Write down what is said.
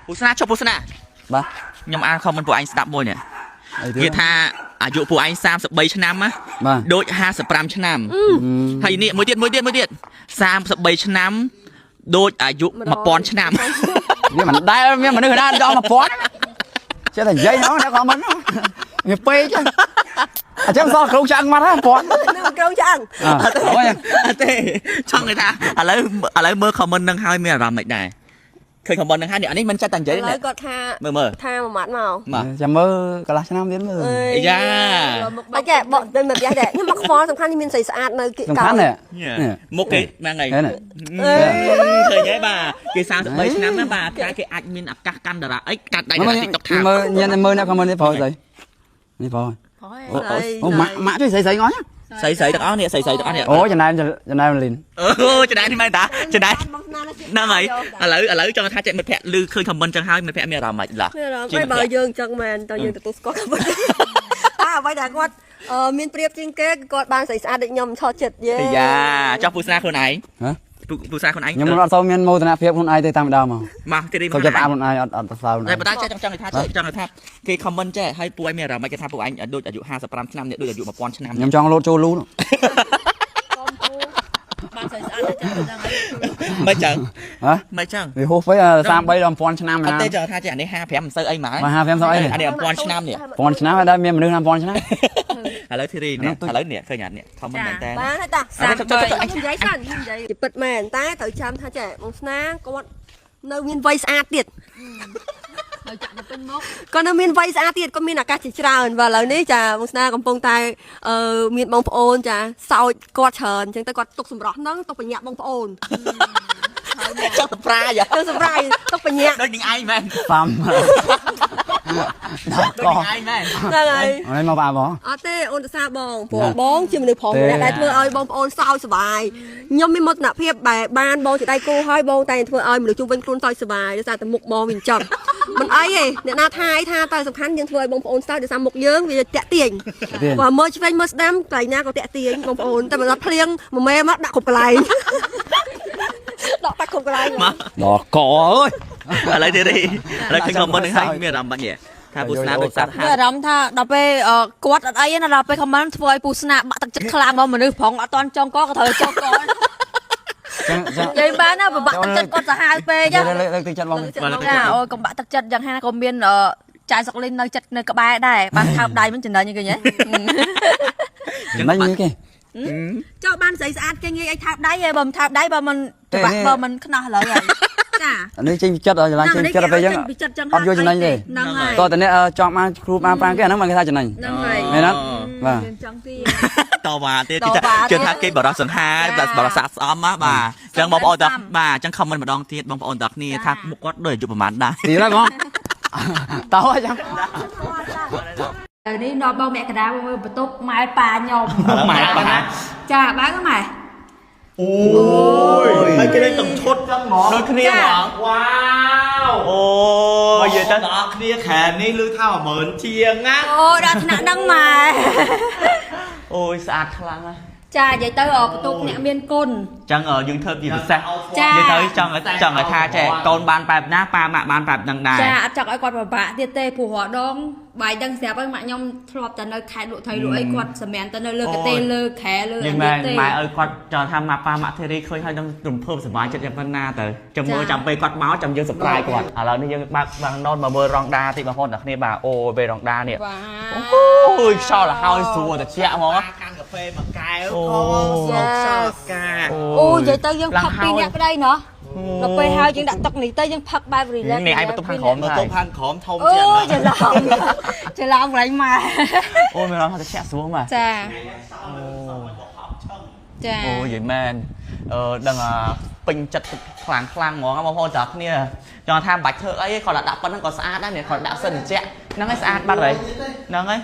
ពុស្នាចុះពុស្នាបាទខ្ញុំអានខមមិនពួកឯងស្ដាប់មួយនេះគេថាអាយុពួកឯង33ឆ្នាំណាដូច55ឆ្នាំហើយនេះមួយទៀត33ឆ្នាំដូចអាយុ1000ឆ្នាំវាមិនដែលមានមនុស្សណាដល់1000ចេះតែនិយាយហ្នឹងតែខមមិនវាពេកចឹងអញ្ចឹងសល់ក្រុងឆ្អឹងមកហ្នឹង1000ក្រុងឆ្អឹងអត់ទេចង់និយាយថាឥឡូវមើលខមមិននឹងហើយមានអារម្មណ៍មិនដែរឃើញខមមិននឹងហើយនេះមិនចិត្តតែនិយាយទេគាត់ថាមើលថាមួយម៉ាត់មកចាំមើលកន្លះឆ្នាំទៀតមើលយ៉ាអត់ចេះបកទៅមកផ្ទះដែរខ្ញុំមកខ្វល់សំខាន់មានស្អីស្អាតនៅកៅសំខាន់នេះមុខគេហ្នឹងហើយឃើញហើយបាទគេ33ឆ្នាំណាបាទតែគេអាចមានឱកាសកាន់តារាអីកាត់ដៃតារា TikTok ថាមើលញ៉ាំមើលអ្នកខមមិននេះប្រុសស្អីនេះប្រុសអូម៉ាក់ជួយស្អីងអស់ស្រីទាំងអស់នេះស្រីទាំងអស់នេះអូចំណែនលីនអូចំណែននេះមែនតាចំណែនហ្នឹងហើយឥឡូវចង់ថាចេះមិត្តភក្តិឮឃើញខមមិនចឹងហើយមិត្តភក្តិមានអារម្មណ៍មិនឡោះហើយបើយើងចឹងមែនតើយើងទទួលស្គាល់ខមមិនអ្វីដែលគាត់មានប្រៀបជាងគេគាត់បានស្អាតដូចខ្ញុំឆោតចិត្តយេយ៉ាចោះពុស្នាខ្លួនឯងពុស្នាខ្លួនឯងខ្ញុំអត់សូវមានមោទនភាពខ្លួនឯងទេតាំងម្ដងមកទីនេះមកចាប់អាប់ខ្លួនឯងអត់សើតែបណ្ដាចេះចង់ថាគេខមមិនចេះហើយពួកឯងមានអារម្មណ៍គេថាពួកឯងដូចអាយុ55ឆ្នាំនេះដូចអាយុ1000ឆ្នាំខ្ញុំចង់លោតចូលលូបានស្អាតចឹងហ្នឹងមិនចឹងមិនចឹងវាហួសពេក33ដល់1000ឆ្នាំអត់ទេចង់ថាចេះអានេះ55មិនសូវអីហ្មង55សូវអីអានេះ1000ឆ្នាំនេះ1000ឆ្នាំហើយមានមនុស្ស1000ឆ្នាំឥឡូវធីរីនេះឥឡូវនេះឃើញអានេះខមមិនមែនតើបានហើយតានិយាយសិននិយាយពិតមែនតែត្រូវចាំថាចេះបងស្នាគាត់នៅមានវ័យស្អាតទៀតហើយចាក់ទៅពេញមុខគាត់នៅមានវ័យស្អាតទៀតគាត់មានឱកាសជាច្រើនvàឥឡូវនេះចាបងស្នាកំពុងតែមានបងប្អូនចាសោចគាត់ច្រើនអញ្ចឹងទៅគាត់ទុកសម្រស់ហ្នឹងទុកបញ្ញាក់បងប្អូនចង់សម្រាយទុកបញ្ញាក់ដូចនឹងឯងមែនប៉ាំដូចនឹងឯងមែនហ្នឹងហើយអីមកប៉ាបងអត់ទេអូនទៅសារបងព្រោះបងជាមនុស្សប្រុសម្នាក់ដែលធ្វើឲ្យបងប្អូនសោកសប្បាយខ្ញុំមានមោទនភាពបែបបានបងជាដៃគូហើយបងតែធ្វើឲ្យមនុស្សជុំវិញខ្លួនសោកសប្បាយដោយសារតែមុខបងវាអញ្ចឹងមិនអីទេអ្នកណាថាអីថាតែសំខាន់យើងធ្វើឲ្យបងប្អូនសោកដោយសារមុខយើងវាតាក់ទាញបើមើលឆ្វេងមើលស្ដាំកន្លែងណាក៏តាក់ទាញបងប្អូនតែបើដល់ភ្លៀងមួយម៉ែមកដាក់គ្រប់កន្លែងដកតាគ្រប់កន្លែងដល់កអើយឥឡូវទេឥឡូវឃើញខមមិននឹងហើយមានអារម្មណ៍បាញ់ទេថាពុស្នាដូចសាប់មានអារម្មណ៍ថាដល់ពេលគាត់អត់អីណាដល់ពេលខមមិនធ្វើឲ្យពុស្នាបាក់ទឹកចិត្តខ្លាំងមកមនុស្សប្រងអត់តន់ចង់កក៏ត្រូវចង់កនិយាយបានណាពិបាកទឹកចិត្តគាត់សាហាវពេកលើកទឹកចិត្តបងចាអូយកុំបាក់ទឹកចិត្តយ៉ាងណាក៏មានចាយសុកលីននៅចិត្តនៅក្បែរដែរបានថើបដៃមិនចំណេញគេហ៎មិនគេចុះបានស្អីស្អាតគេងាយឲ្យថើបដៃឯងបើមិនថើបដៃបើមិនពិបាកបើមិនខ្នោះឥឡូវហើយចាអានេះចេញពីចិត្តច្រឡំចេញពីចិត្តទៅយើងអត់យកចំណេញទេហ្នឹងហើយតោះតែអ្នកចង់បានគ្រូបានប្រាំគេអាហ្នឹងមិនគេថាចំណេញហ្នឹងហើយមែនអត់បាទចង់ទីតវ៉ាទៀតជឿថាគេបរោះសង្ហាបរោះសាកស្អំណាបាទអញ្ចឹងបងប្អូនតាបាទអញ្ចឹងខមមិនម្ដងទៀតបងប្អូនតាគ្នាថាមុខគាត់ដូចអាយុប្រហែលដែរទីណាបងតោះអញ្ចឹងនេះដល់បងមកដាបងមើលបន្ទប់ម៉ែប៉ាខ្ញុំម៉ែប៉ាចាបើម៉ែអូយហើយគេនឹងឈុតចឹងហ្មងដូចគ្នាហ្មងវ៉ាវអូយនិយាយទៅបងប្អូនគ្នាខែនេះឮថា10000ជាងណាអូដល់ថ្នាក់ហ្នឹងម៉ែអូយស្អាតខ្លាំងណាស់ចានិយាយទៅបន្ទប់អ្នកមានគុណអញ្ចឹងយើងធ្វើជាពិសេសនិយាយទៅចង់ឲ្យថាចេះកូនបានបែបណាប៉ាម៉ាក់បានបែបហ្នឹងដែរចាអត់ចង់ឲ្យគាត់ពិបាកទៀតទេព្រោះរដងបាយដឹងស្រាប់ហើយម៉ាក់ខ្ញុំធ្លាប់តែនៅខេត្តលក់ត្រីលក់អីគាត់សម្រានទៅនៅលើកាទេលើខែលើអីទេម៉ែឲ្យគាត់ចង់ថាម៉ាក់ប៉ាម៉ាក់ធីរីឃើញហើយនឹងរំភើបសប្បាយចិត្តយ៉ាងប៉ុណ្ណាទៅចាំមើលចាំពេលគាត់មកចាំយើងសប្រៃគាត់ឥឡូវនេះយើងបើកបាំងណូតមកមើលរងដាតិចបងប្អូនអ្នកគ្នាបាទអូពេលរងដានេះអូយខ្យល់ឲ្យស្រួលតិចហ្មងកាន់កាហ្វេមួយកែវអូខ្យល់កាអូនិយាយទៅយើងផឹកពីអ្នកក្តីណោះដល់ពេលហើយយើងដាក់ទឹកនេះទៅយើងផឹកបែប relax នេះឯងបន្ទប់ខាងក្រោមបន្ទប់ខាងក្រោមធំជាងអូច្រឡំកន្លែងម៉ែអូមានអារម្មណ៍ថាចាក់ស្រួលម៉ែចាអូយយីមែនដឹងពេញចិត្តខ្លាំងហ្មងបងប្អូនតាគ្នាចង់ថាមិនបាច់ធ្វើអីគាត់ដាក់ប៉ុណ្្នឹងក៏ស្អាតដែរនេះគាត់ដាក់សិនត្រជាក់ហ្នឹងហើយស្អាតបាត់ហើយហ្នឹងហើយ